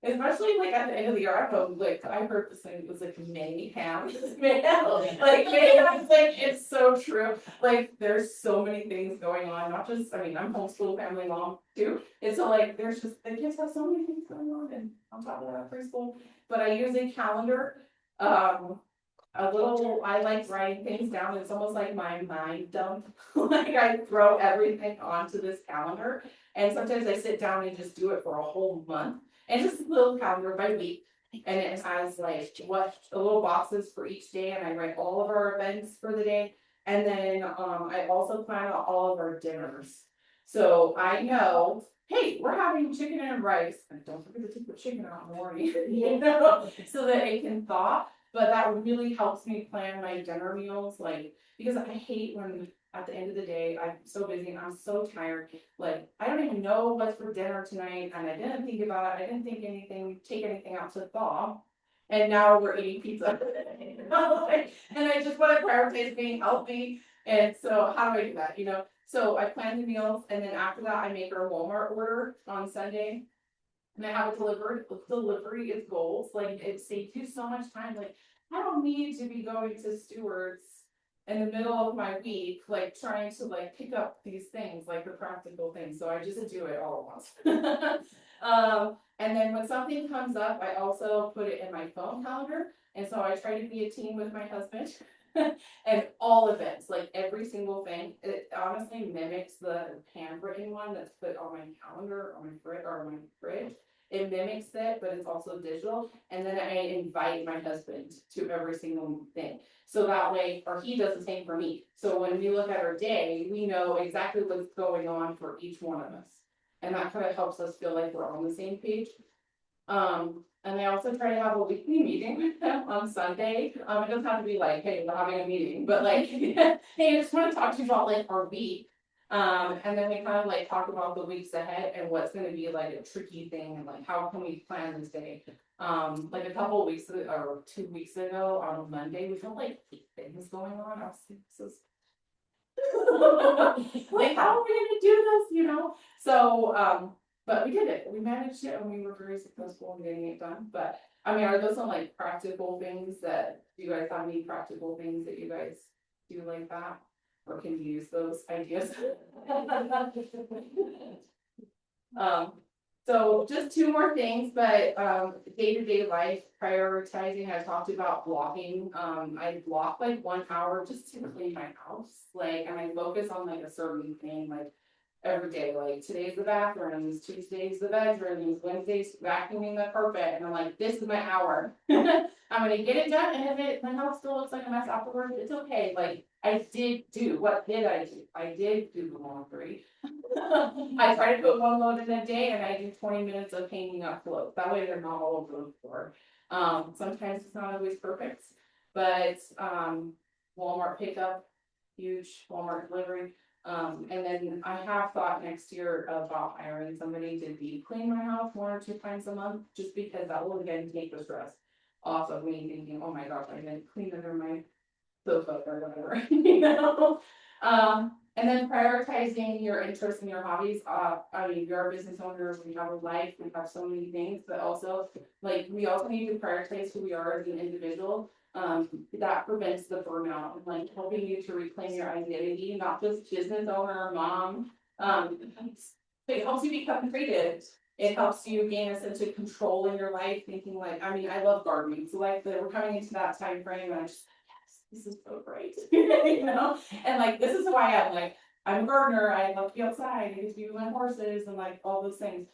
Especially like at the end of the year, I know, like, I heard this thing, it was like mayhem, like mayhem, like, it's so true. Like, there's so many things going on, not just, I mean, I'm homeschool family mom too. And so like, there's just, the kids have so many things going on, and on top of that, preschool. But I use a calendar, a little, I like writing things down, it's almost like my mind dump. Like, I throw everything onto this calendar, and sometimes I sit down and just do it for a whole month. And just a little calendar by week, and it has like what little boxes for each day, and I write all of our events for the day. And then I also plan out all of our dinners. So I know, hey, we're having chicken and rice, and don't forget to put chicken out in the morning, you know, so that it can thaw. But that really helps me plan my dinner meals, like, because I hate when at the end of the day, I'm so busy and I'm so tired. Like, I don't even know what's for dinner tonight, and I didn't think about it, I didn't think take anything out to thaw. And now we're eating pizza. And I just wanna prioritize being healthy, and so how do I do that, you know? So I plan the meals, and then after that, I make our Walmart order on Sunday. And I have it delivered, delivery is goals, like, it saves you so much time, like, I don't need to be going to Stewart's in the middle of my week, like, trying to like pick up these things, like the practical things, so I just do it all at once. And then when something comes up, I also put it in my phone calendar, and so I try to be a team with my husband. And all events, like every single thing, it honestly mimics the handwritten one that's put on my calendar, on my fridge. It mimics it, but it's also digital. And then I invite my husband to every single thing. So that way, or he does the same for me. So when we look at our day, we know exactly what's going on for each one of us. And that kind of helps us feel like we're on the same page. And I also try to have a weekly meeting with them on Sunday. It doesn't have to be like, hey, we're having a meeting, but like, hey, I just want to talk to you about like our week. And then we kind of like talk about the weeks ahead and what's going to be like a tricky thing, and like how can we plan this day. Like a couple of weeks or 2 weeks ago on Monday, we felt like 8 things going on. I was like, this is like, how are we gonna do this, you know? So, but we did it, we managed it, and we were very successful in getting it done. But I mean, are those some like practical things that, do you guys have any practical things that you guys do like that? Or can you use those ideas? So just 2 more things, but day-to-day life prioritizing, I talked about blocking. I block like 1 hour just to clean my house, like, and I focus on like a certain thing, like every day, like today's the bathrooms, Tuesday's the bedrooms, Wednesday's vacuuming the carpet, and I'm like, this is my hour. I'm gonna get it done, and if my house still looks like a mess afterwards, it's okay. Like, I did do, what did I do? I did do the laundry. I try to put 1 load in a day, and I do 20 minutes of hanging up clothes. That way they're not all over the floor. Sometimes it's not always perfect, but Walmart pickup, huge Walmart delivery. And then I have thought next year about hiring somebody to deep clean my house 1 or 2 times a month, just because that will again take the stress off of me thinking, oh my gosh, I didn't clean under my sofa or whatever, you know? And then prioritizing your interests and your hobbies. I mean, you're a business owner, we have a life, we have so many things, but also, like, we also need to prioritize who we are as an individual. That prevents the burnout, and like helping you to reclaim your identity, not just business owner or mom. It helps you become creative. It helps you gain a sense of control in your life, thinking like, I mean, I love gardening, so like we're coming into that time frame, and I'm just this is so great, you know? And like, this is why I'm a gardener, I love to be outside, I get to be with my horses and like all those things.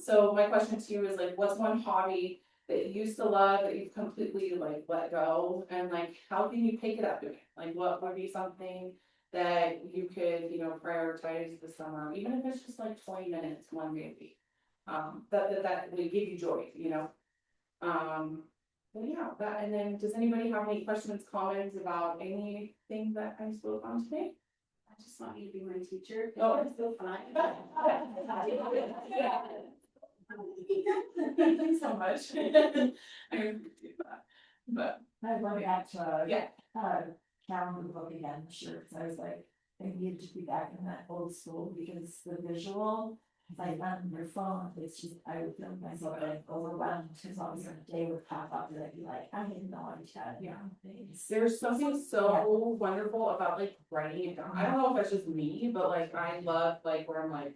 So my question to you is like, what's one hobby that you used to love that you've completely like let go? And like, how can you pick it up again? Like, what would be something that you could, you know, prioritize this summer, even if it's just like 20 minutes one day a week? That would give you joy, you know? But yeah, that, and then does anybody have any questions, comments about anything that I spoke on today? I just want you to be my teacher. Oh. It's so fun. Thank you so much. I appreciate that, but. I love that, Yeah. calendar book again, sure, because I was like, I needed to be back in that old school, because the visual, like on your phone, it's just, I would feel myself like overwhelmed, because all of a sudden a day would pop up, and I'd be like, I had no idea. Yeah. Things. There's something so wonderful about like writing it down. I don't know if that's just me, but like I love like where I'm like,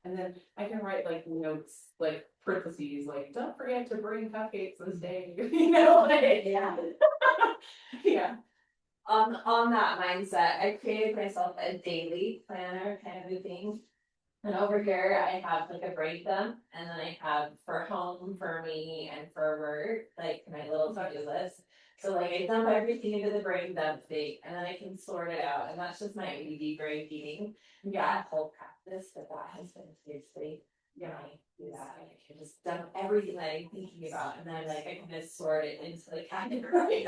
and then I can write like notes, like parentheses, like don't forget to bring cupcakes this day, you know, like Yeah. yeah. On that mindset, I created myself a daily planner kind of a thing. And over here, I have like a breakdown, and then I have for home, for me, and for work, like my little to-do list. So like I dump everything into the breakdown thing, and then I can sort it out, and that's just my ADD brain eating. That whole practice, but that has been seriously, you know, I do that, I can just dump everything that I'm thinking about, and then like I can just sort it into the categories.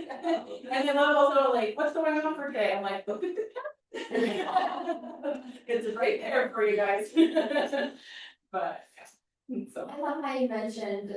And then I'm also like, what's going on for today? I'm like, look at the it's right there for you guys. But yeah. So I love how you mentioned,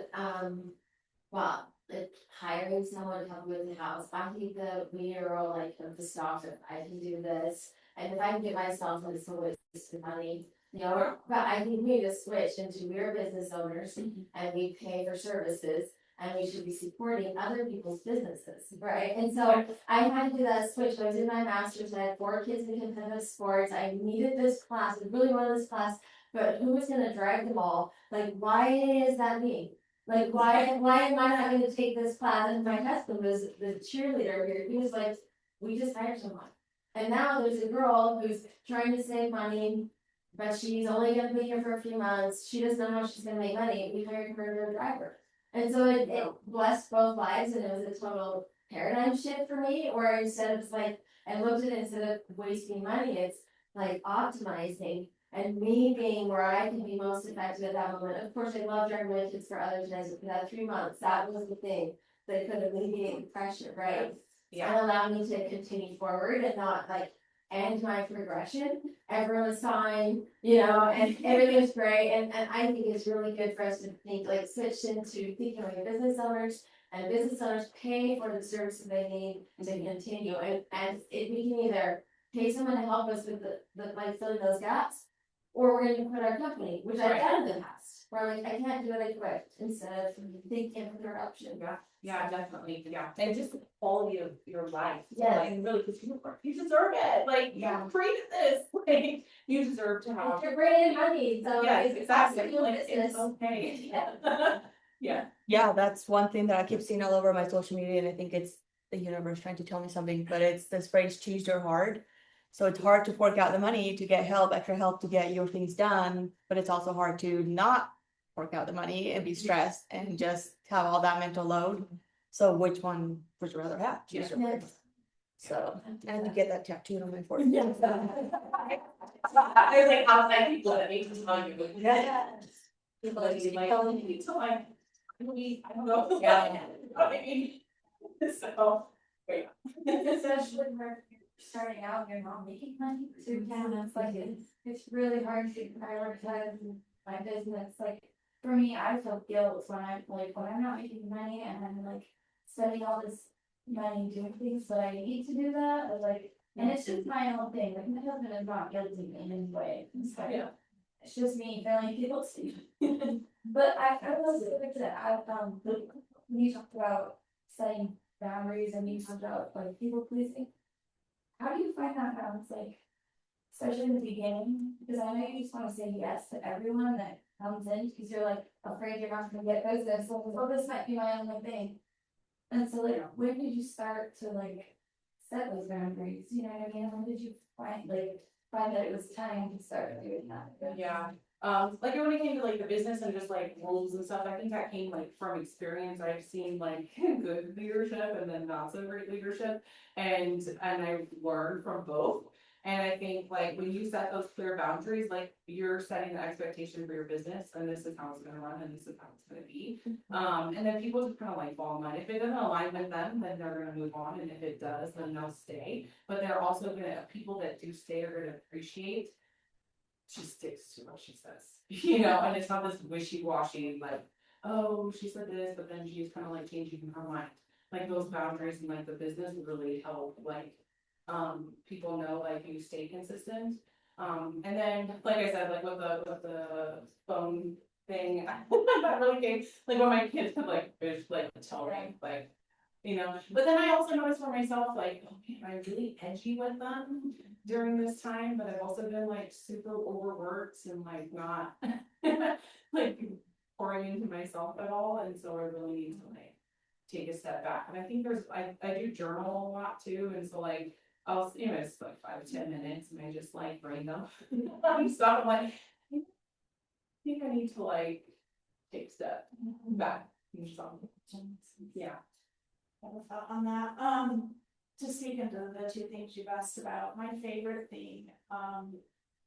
well, like hiring someone to help with the house. I think the meteor like of the stock, if I can do this, and if I can get myself into some waste of money, you know, but I think we need to switch into we're business owners and we pay for services. And we should be supporting other people's businesses, right? And so I had to do that switch. I was in my master's, I had 4 kids in competitive sports. I needed this class, I really wanted this class, but who was gonna drive them all? Like, why is that me? Like, why am I not going to take this class? And my husband was the cheerleader here. He was like, we just hired someone. And now there's a girl who's trying to save money, but she's only gonna be here for a few months. She doesn't know how she's gonna make money. We hired her as a driver. And so it blessed both lives, and it was a total paradigm shift for me, or instead of like, I looked at it instead of wasting money, it's like optimizing and me being where I can be most effective at that moment. Of course, I love driving my kids for others, and for that 3 months, that was the thing that could alleviate the pressure, right? Yeah. And allow me to continue forward and not like end my progression. Everyone was fine, you know, and everything was great. And I think it's really good for us to think like switch into thinking like business owners, and business owners pay for the services they need to continue. And if we can either pay someone to help us with the like filling those gaps, or we're gonna quit our company, which I've done in the past. Where like I can't do it, I quit instead of thinking of their option. yeah, definitely, yeah. And just the quality of your life. Yes. Like, really, because you deserve it. Like, Yeah. you created this. Like, you deserve to have. You're bringing in money, so Yes, it's exactly. your Like, business. it's okay. Yeah. Yeah, that's one thing that I keep seeing all over my social media, and I think it's the universe trying to tell me something, but it's this phrase, choose your hard. So it's hard to fork out the money to get help, extra help to get your things done, but it's also hard to not fork out the money and be stressed and just have all that mental load. So which one would you rather have? Choose your hard. So, and I get that tattooed on my forehead. I was like, outside people that make me tell you. Yeah. People that be like, oh, you tell my, I don't know. Yeah. I mean, so, yeah. Especially when you're starting out, and you're not making money too, and it's like, it's really hard to prioritize my business, like, for me, I feel guilt when I'm not making money and I'm like spending all this money doing things, but I need to do that, or like, and it's just my own thing, like, my husband is not guilty in any way, it's like, Yeah. it's just me feeling guilty. But I was like that, when you talked about setting boundaries and you talked about like people pleasing, how do you find that balance, like, especially in the beginning? Because I know you just want to say yes to everyone that comes in, because you're like afraid you're not gonna get business, so well, this might be my only thing. And so like, when did you start to like set those boundaries, you know what I mean? When did you find that it was time to start doing that? Yeah, like when it came to like the business and just like rules and stuff, I think that came like from experience. I've seen like good leadership and then not so great leadership, and I've learned from both. And I think like when you set those clear boundaries, like you're setting the expectation for your business and this is how it's gonna run and this is how it's gonna be. And then people just kind of like fall in line. If it doesn't align with them, then they're gonna move on. And if it does, then they'll stay. But they're also gonna, people that do stay are gonna appreciate. She sticks to what she says, you know, and it's not this wishy-washy, like, oh, she said this, but then she's kind of like changing her mind. Like those boundaries and like the business really help, like, people know like you stay consistent. And then, like I said, like with the phone thing, that really came, like when my kids could like tell me, like, you know, but then I also noticed for myself, like, oh man, I'm really edgy with them during this time, but I've also been like super overworked and like not like pouring into myself at all, and so I really need to like take a step back. And I think I do journal a lot too, and so like I'll, you know, it's like 5 to 10 minutes, and I just like brain dump stuff. I'm like, I think I need to like take a step back. So, yeah. I have a thought on that. To speak into the two things you've asked about, my favorite thing,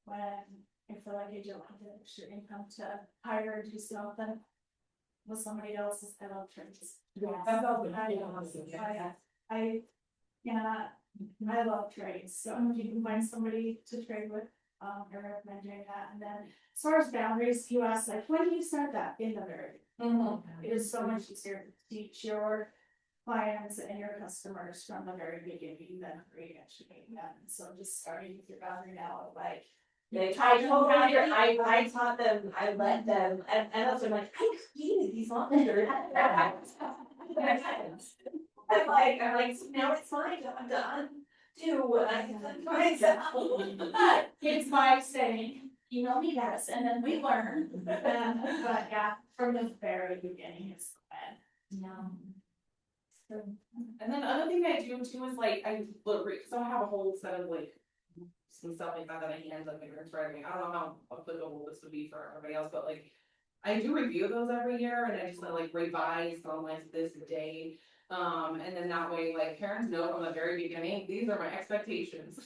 when I feel like I don't have the extra income to hire or do something with somebody else's, I love trades. I love trades, so if you can find somebody to trade with, I recommend doing that. And then as far as boundaries, you asked like, when do you start that? In the very It is so much easier to teach your clients and your customers from the very beginning than re-educating them. So just starting with your boundary now, like. I taught them, I let them, and also I'm like, I created these monsters. I'm like, so now it's fine, I'm done. Do what I can do myself. But it's my saying, email me this, and then we learn. But yeah, from the very beginning is when. And then the other thing I do too is like I look, so I have a whole set of like some stuff like that I hand like my writing. I don't know how applicable this would be for everybody else, but like I do review those every year, and I just like revise on like this day. And then that way, like parents know from the very beginning, these are my expectations.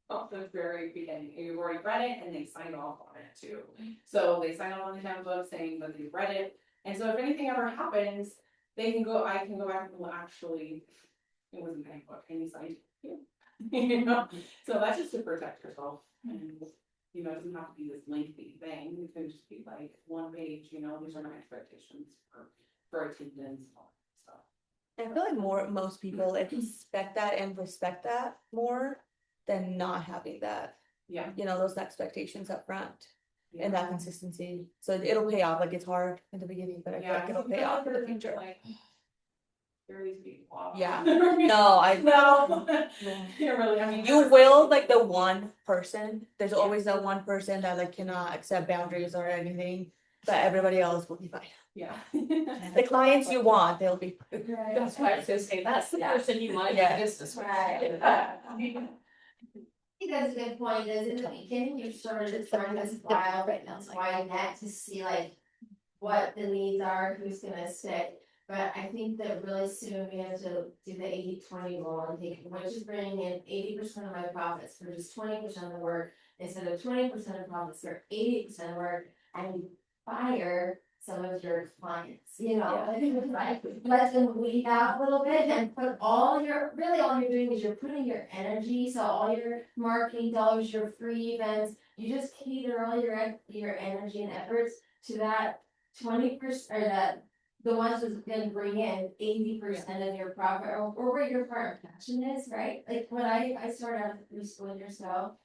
From the very beginning, and you've already read it, and they sign off on it too. So they sign off on the handbook saying that they read it, and so if anything ever happens, they can go. I can go back and well, actually, it wasn't a handbook, and you signed it. You know, so that's just to protect yourself, and you know, it doesn't have to be this lengthy thing. It can just be like one page. You know, these are my expectations for attendance and all that stuff. I feel like most people expect that and respect that more than not having that, Yeah. you know, those expectations up front Yeah. and that consistency. So it'll pay off. Like it's hard in the beginning, but I feel like it'll pay off in the future. Like, there needs to be a lot. Yeah. No, You're really, I mean, you will like the one person. There's always that one person that like cannot accept boundaries or anything, but everybody else will be fine. Yeah. The clients you want, they'll be. That's why I was gonna say, that's the person you want in Yeah. your business with. Right. I think that's a good point, is in the beginning, you're sort of trying to file right now, wide net to see like what the needs are, who's gonna stick. But I think that really soon we have to do the 80-20 rule and think, which is bringing in 80% of my profits for just 20% of the work, instead of 20% of profits for 80% of work, and fire some of your clients, you know, like let them weed out a little bit and put all you're doing is you're putting your energy, so all your marketing dollars, your free events, you just cater all your energy and efforts to that 20% or that the ones that's gonna bring in 80% of your profit or where your part of passion is, right? Like when I started out 3 school years ago,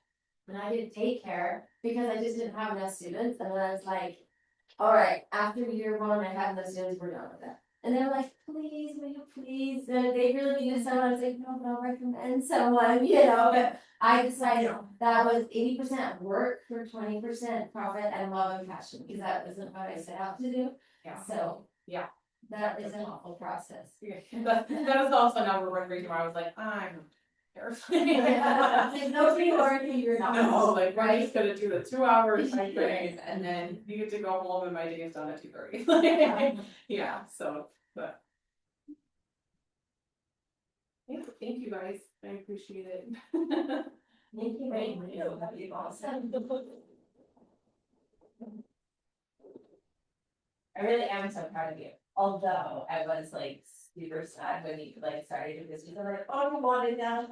when I did daycare because I just didn't have enough students, and then I was like, all right, after year 1, I had no students, we're done with that. And they're like, please, will you please? And they really needed someone. I was like, no, but I'll recommend someone, you know. But I decided that was 80% work for 20% profit and love and passion, because that wasn't what I set out to do. Yeah. So Yeah. that is an awful process. Yeah. That was also another reason why I was like, I'm Like nobody working, you're not. no, like we're right? just gonna do the 2 hours I train, and then you get to go home and my day is done at 2:30. Yeah, so but thank you guys. I appreciate it. Thank you. Thank you. That'd be awesome. I really am so proud of you, although I was like super sad when you like started doing this, because I'm like, oh, I wanted that.